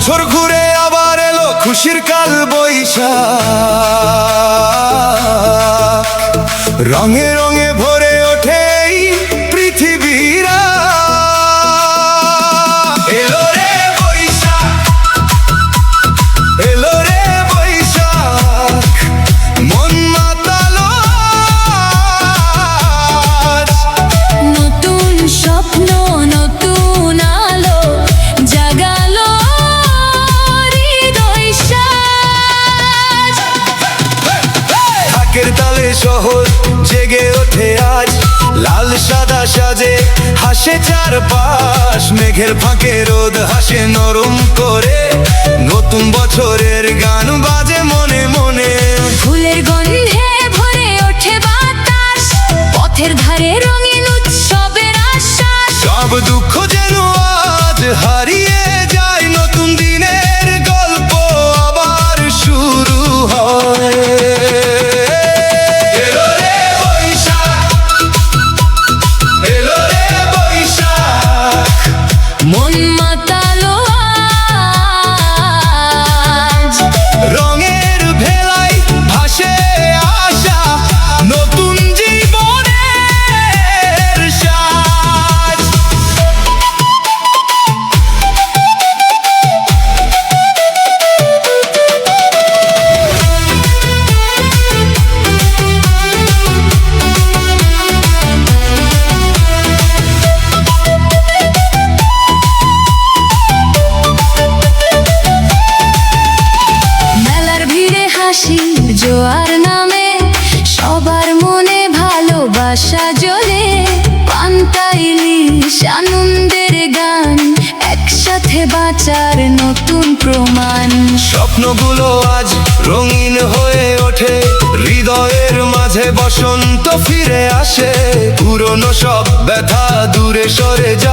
বছর ঘুরে আবার এলো খুশির কাল বৈশাখ, রঙে রঙে ভরে ওঠে এই পৃথিবীরা। এলো রে বৈশাখ, এলো রে বৈশাখ, মন মাতালো আজ। নতুন স্বপ্ন নতুন আলো জাগালো হৃদয় সাজ। ঢাকের তালে শহর জেগে ওঠে আজ, লাল সাদা সাজে হাসে চারপাশ। মেঘের ফাঁকে রোদ হাসে নরম করে, নতুন বছরের গান বাজে মনে মনে। ফুলের গন্ধে ভরে ওঠে বাতাস, পথের ধারে রঙিন উৎসবের আশ্বাস। সব দুঃখ যেন আজ হারিয়ে যায়, নতুন দিনের গল্প আবার শুরু হয়। এলো রে বৈশাখ, এলো রে বৈশাখ, মন মাতালো আজ। রঙের ভেলায় ভাসে আশা, নতুন জীবনের সাজ। মেলার ভিড়ে হাসির জোয়ার নামে, সবার মনে ভালোবাসা জ্বলে। পান্তা ইলিশ আনন্দের গান, একসাথে বাঁচার নতুন প্রমাণ। স্বপ্নগুলো আজ রঙিন হয়ে ওঠে, হৃদয়ের মাঝে বসন্ত ফিরে আসে। পুরনো সব ব্যথা দূরে সরে যায়।